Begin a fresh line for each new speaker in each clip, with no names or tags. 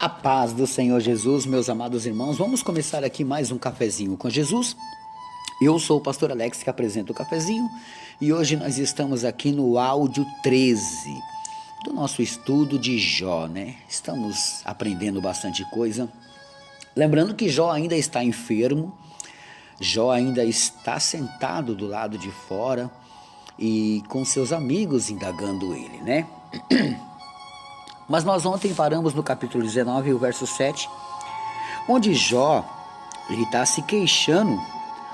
A paz do Senhor Jesus, meus amados irmãos. Vamos começar aqui mais um cafezinho com Jesus. Eu sou o pastor Alex que apresenta o cafezinho e hoje nós estamos aqui no áudio 13 do nosso estudo de Jó, né? Estamos aprendendo bastante coisa. Lembrando que Jó ainda está enfermo, Jó ainda está sentado do lado de fora e com seus amigos indagando ele, né? Mas nós ontem paramos no capítulo 19, o verso 7, onde Jó está se queixando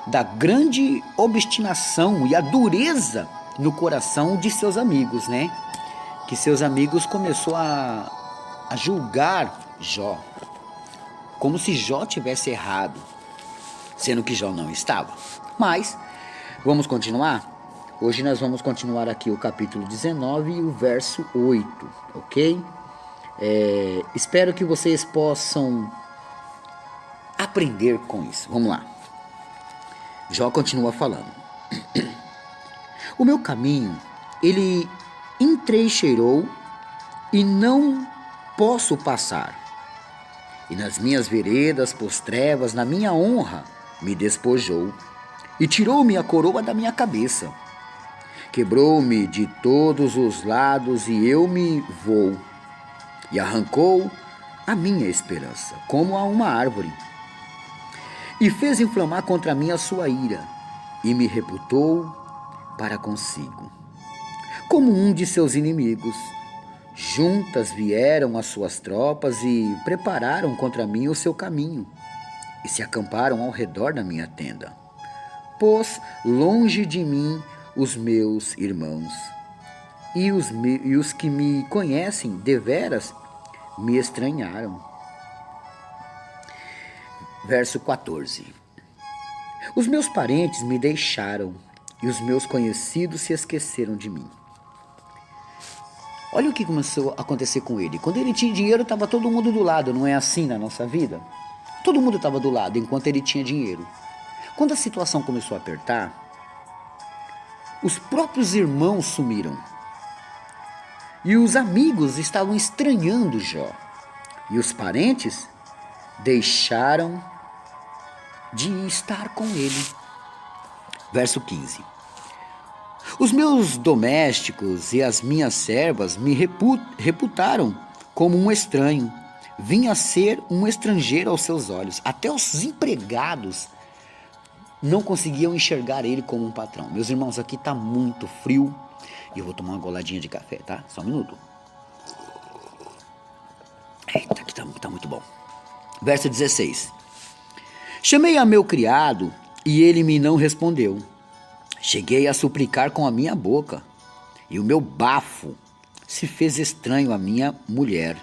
da grande obstinação e a dureza no coração de seus amigos, né? Que seus amigos começaram a julgar Jó, como se Jó tivesse errado, sendo que Jó não estava. Mas, vamos continuar? Hoje nós vamos continuar aqui o capítulo 19 e o verso 8, ok? Espero que vocês possam aprender com isso. Vamos lá. Jó continua falando. O meu caminho, ele entrecheirou e não posso passar. E nas minhas veredas, pôs trevas, na minha honra me despojou e tirou-me a coroa da minha cabeça. Quebrou-me de todos os lados e eu me vou. E arrancou a minha esperança, como a uma árvore. E fez inflamar contra mim a sua ira, e me reputou para consigo. Como um de seus inimigos, juntas vieram as suas tropas e prepararam contra mim o seu caminho, e se acamparam ao redor da minha tenda. Pôs longe de mim os meus irmãos, e os que me conhecem deveras me estranharam. Verso 14. Os meus parentes me deixaram e os meus conhecidos se esqueceram de mim. Olha o que começou a acontecer com ele. Quando ele tinha dinheiro, estava todo mundo do lado. Não é assim na nossa vida? Todo mundo estava do lado enquanto ele tinha dinheiro. Quando a situação começou a apertar, os próprios irmãos sumiram. E os amigos estavam estranhando Jó. E os parentes deixaram de estar com ele. Verso 15. Os meus domésticos e as minhas servas me reputaram como um estranho. Vim a ser um estrangeiro aos seus olhos. Até os empregados não conseguiam enxergar ele como um patrão. Meus irmãos, aqui está muito frio. E eu vou tomar uma goladinha de café, tá? Só um minuto. Eita, aqui tá muito bom. Verso 16. Chamei a meu criado e ele me não respondeu. Cheguei a suplicar com a minha boca e o meu bafo se fez estranho à minha mulher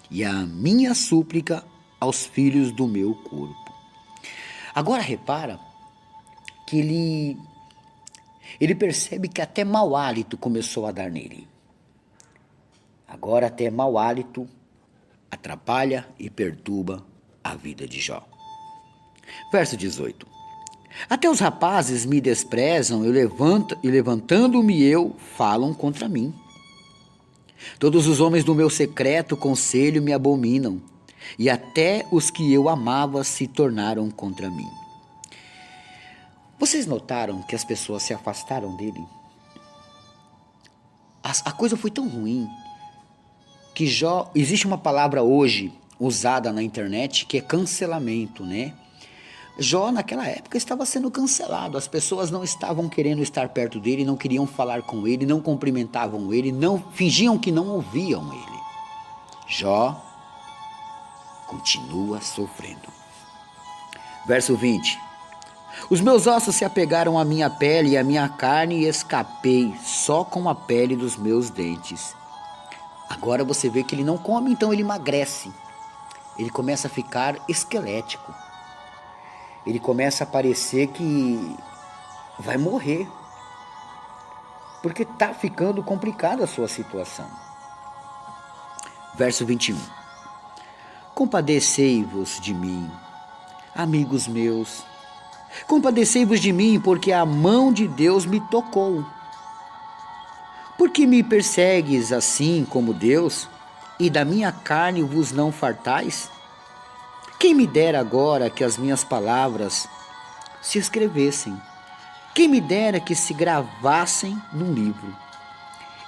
e a minha súplica aos filhos do meu corpo. Agora repara que ele percebe que até mau hálito começou a dar nele. Agora até mau hálito atrapalha e perturba a vida de Jó. Verso 18. Até os rapazes me desprezam e levantando-me eu, falam contra mim. Todos os homens do meu secreto conselho me abominam, e até os que eu amava se tornaram contra mim. Vocês notaram que as pessoas se afastaram dele? A coisa foi tão ruim que Jó... Existe uma palavra hoje usada na internet que é cancelamento, né? Jó naquela época estava sendo cancelado. As pessoas não estavam querendo estar perto dele, não queriam falar com ele, não cumprimentavam ele, fingiam que não ouviam ele. Jó continua sofrendo. Verso 20. Os meus ossos se apegaram à minha pele e à minha carne e escapei só com a pele dos meus dentes. Agora você vê que ele não come, então ele emagrece. Ele começa a ficar esquelético. Ele começa a parecer que vai morrer. Porque está ficando complicada a sua situação. Verso 21. Compadecei-vos de mim, amigos meus. Compadecei-vos de mim, porque a mão de Deus me tocou. Por que me persegues assim como Deus? e da minha carne vos não fartais? Quem me dera agora que as minhas palavras se escrevessem? Quem me dera que se gravassem num livro?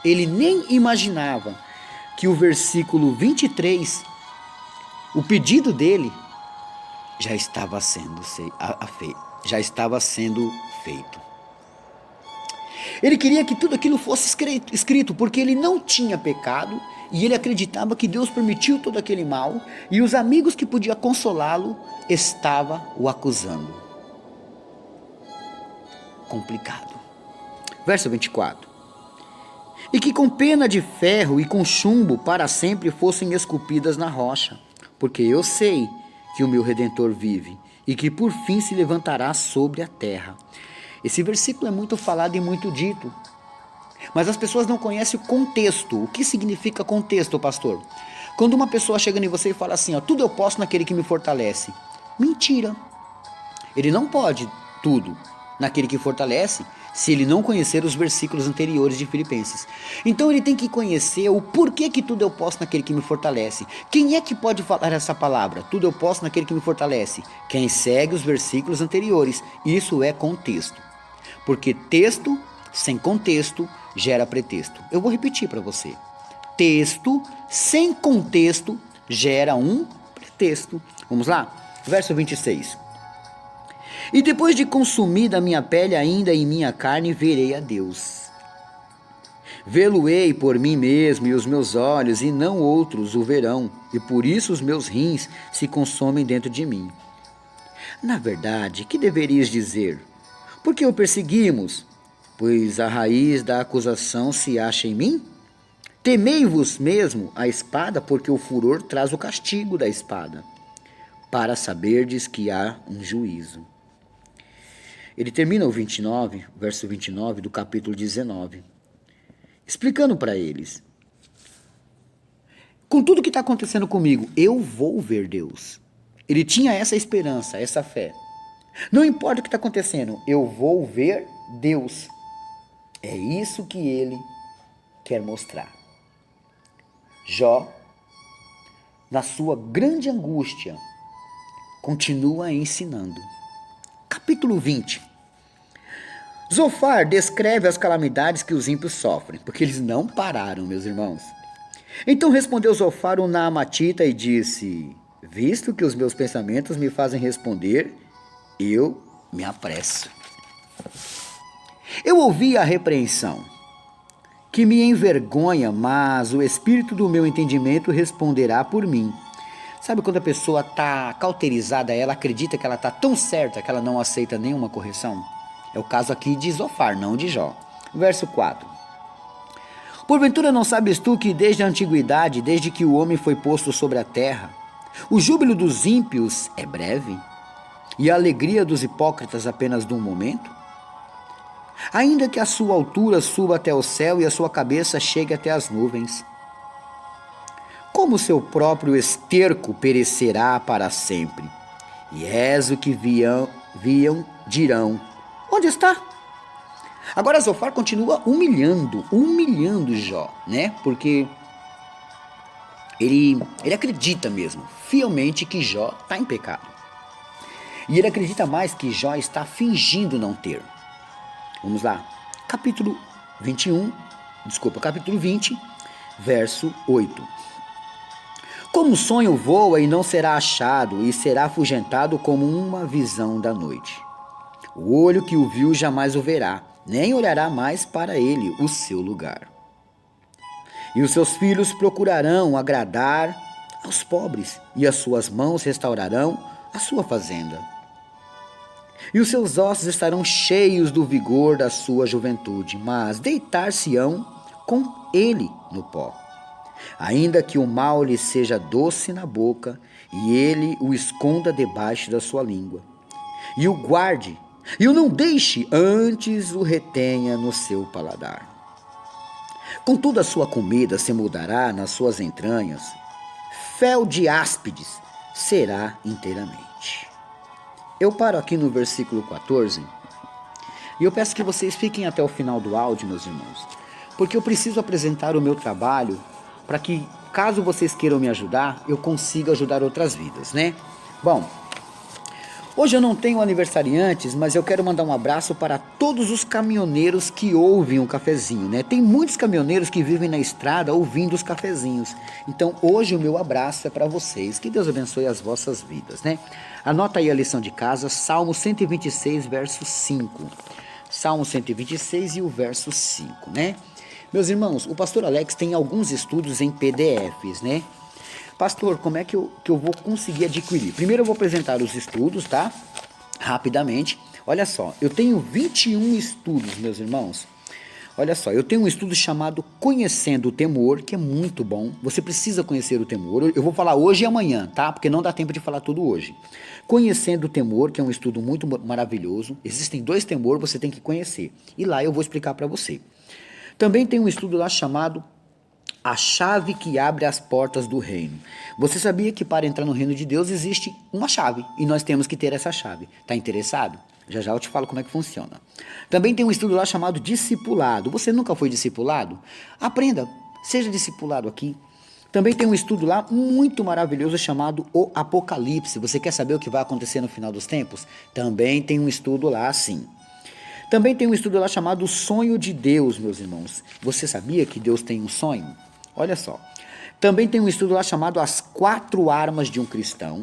Ele nem imaginava que o versículo 23, o pedido dele, já estava sendo feito. Ele queria que tudo aquilo fosse escrito, porque ele não tinha pecado e ele acreditava que Deus permitiu todo aquele mal e os amigos que podiam consolá-lo estavam o acusando. Complicado. Verso 24. E que com pena de ferro e com chumbo para sempre fossem esculpidas na rocha, porque eu sei que o meu Redentor vive e que por fim se levantará sobre a terra. Esse versículo é muito falado e muito dito, mas as pessoas não conhecem o contexto. O que significa contexto, pastor? Quando uma pessoa chega em você e fala assim, ó, tudo eu posso naquele que me fortalece. Mentira. Ele não pode tudo naquele que fortalece se ele não conhecer os versículos anteriores de Filipenses. Então ele tem que conhecer o porquê que tudo eu posso naquele que me fortalece. Quem é que pode falar essa palavra? Tudo eu posso naquele que me fortalece. Quem segue os versículos anteriores. Isso é contexto. Porque texto sem contexto gera pretexto. Eu vou repetir para você. Texto sem contexto gera um pretexto. Vamos lá? Verso 26. E depois de consumida a minha pele ainda em minha carne, verei a Deus. Vê-lo-ei por mim mesmo, e os meus olhos, e não outros, o verão, e por isso os meus rins se consomem dentro de mim. Na verdade, que deverias dizer? Por que o perseguimos? Pois a raiz da acusação se acha em mim? Temei-vos mesmo a espada, porque o furor traz o castigo da espada, para saberdes que há um juízo. Ele termina o 29, verso 29 do capítulo 19, explicando para eles: com tudo que está acontecendo comigo, eu vou ver Deus. Ele tinha essa esperança, essa fé. Não importa o que está acontecendo, eu vou ver Deus. É isso que ele quer mostrar. Jó, na sua grande angústia, continua ensinando. Capítulo 20. Zofar descreve as calamidades que os ímpios sofrem, porque eles não pararam, meus irmãos. Então respondeu Zofar o Naamatita e disse: visto que os meus pensamentos me fazem responder, eu me apresso. Eu ouvi a repreensão, que me envergonha, mas o espírito do meu entendimento responderá por mim. Sabe quando a pessoa está cauterizada, ela acredita que ela está tão certa que ela não aceita nenhuma correção? É o caso aqui de Zofar, não de Jó. Verso 4. Porventura não sabes tu que desde a antiguidade, desde que o homem foi posto sobre a terra, o júbilo dos ímpios é breve, e a alegria dos hipócritas apenas de um momento? Ainda que a sua altura suba até o céu e a sua cabeça chegue até as nuvens, como seu próprio esterco perecerá para sempre. E és o que viam, dirão: onde está? Agora Zofar continua humilhando Jó, né? Porque ele acredita mesmo, fielmente, que Jó está em pecado. E ele acredita mais que Jó está fingindo não ter. Vamos lá. Capítulo 20, verso 8. Como o sonho voa e não será achado, e será afugentado como uma visão da noite. O olho que o viu jamais o verá, nem olhará mais para ele o seu lugar. E os seus filhos procurarão agradar aos pobres, e as suas mãos restaurarão a sua fazenda. E os seus ossos estarão cheios do vigor da sua juventude, mas deitar-se-ão com ele no pó. Ainda que o mal lhe seja doce na boca, e ele o esconda debaixo da sua língua. E o guarde, e o não deixe, antes o retenha no seu paladar. Contudo a sua comida se mudará nas suas entranhas, fel de áspides será inteiramente. Eu paro aqui no versículo 14, e eu peço que vocês fiquem até o final do áudio, meus irmãos, porque eu preciso apresentar o meu trabalho para que caso vocês queiram me ajudar, eu consigo ajudar outras vidas, né? Bom, hoje eu não tenho aniversariantes, mas eu quero mandar um abraço para todos os caminhoneiros que ouvem o cafezinho, né? Tem muitos caminhoneiros que vivem na estrada ouvindo os cafezinhos. Então hoje o meu abraço é para vocês. Que Deus abençoe as vossas vidas, né? Anota aí a lição de casa, Salmo 126, verso 5. Salmo 126 e o verso 5, né? Meus irmãos, o pastor Alex tem alguns estudos em PDFs, né? Pastor, como é que eu vou conseguir adquirir? Primeiro eu vou apresentar os estudos, tá? Rapidamente. Olha só, eu tenho 21 estudos, meus irmãos. Olha só, eu tenho um estudo chamado Conhecendo o Temor, que é muito bom. Você precisa conhecer o temor. Eu vou falar hoje e amanhã, tá? Porque não dá tempo de falar tudo hoje. Conhecendo o Temor, que é um estudo muito maravilhoso. Existem 2 temores, você tem que conhecer. E lá eu vou explicar para você. Também tem um estudo lá chamado A Chave que Abre as Portas do Reino. Você sabia que para entrar no reino de Deus existe uma chave e nós temos que ter essa chave. Está interessado? Já já eu te falo como é que funciona. Também tem um estudo lá chamado Discipulado. Você nunca foi discipulado? Aprenda, seja discipulado aqui. Também tem um estudo lá muito maravilhoso chamado O Apocalipse. Você quer saber o que vai acontecer no final dos tempos? Também tem um estudo lá assim. Também tem um estudo lá chamado Sonho de Deus, meus irmãos. Você sabia que Deus tem um sonho? Olha só. Também tem um estudo lá chamado As 4 Armas de um Cristão.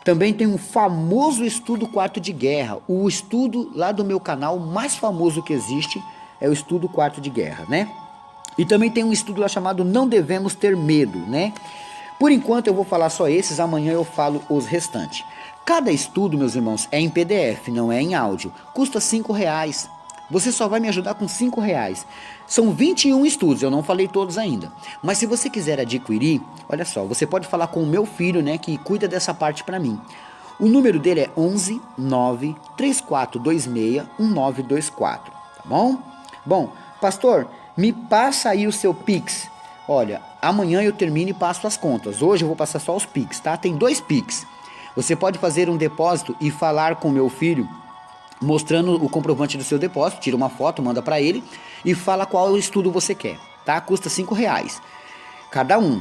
Também tem um famoso estudo Quarto de Guerra. O estudo lá do meu canal mais famoso que existe é o estudo Quarto de Guerra, né? E também tem um estudo lá chamado Não Devemos Ter Medo, né? Por enquanto eu vou falar só esses, amanhã eu falo os restantes. Cada estudo, meus irmãos, é em PDF, não é em áudio. Custa R$5. Você só vai me ajudar com R$5. São 21 estudos, eu não falei todos ainda. Mas se você quiser adquirir, olha só, você pode falar com o meu filho, né, que cuida dessa parte para mim. O número dele é 11 9 3426 1924, tá bom? Bom, pastor, me passa aí o seu Pix. Olha, amanhã eu termino e passo as contas. Hoje eu vou passar só os Pix, tá? Tem 2 Pix. Você pode fazer um depósito e falar com meu filho, mostrando o comprovante do seu depósito, tira uma foto, manda para ele e fala qual estudo você quer, tá? Custa R$5 cada um.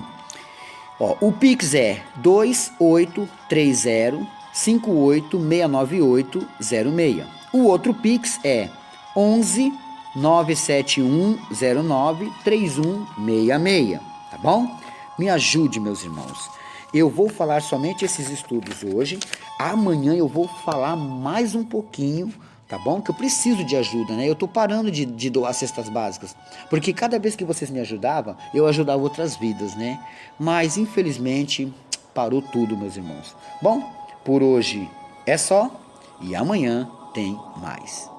Ó, o Pix é 283058698606. O outro Pix é 11 97109 3166, tá bom? Me ajude, meus irmãos. Eu vou falar somente esses estudos hoje. Amanhã eu vou falar mais um pouquinho, tá bom? Que eu preciso de ajuda, né? Eu tô parando de doar cestas básicas. Porque cada vez que vocês me ajudavam, eu ajudava outras vidas, né? Mas, infelizmente, parou tudo, meus irmãos. Bom, por hoje é só. E amanhã tem mais.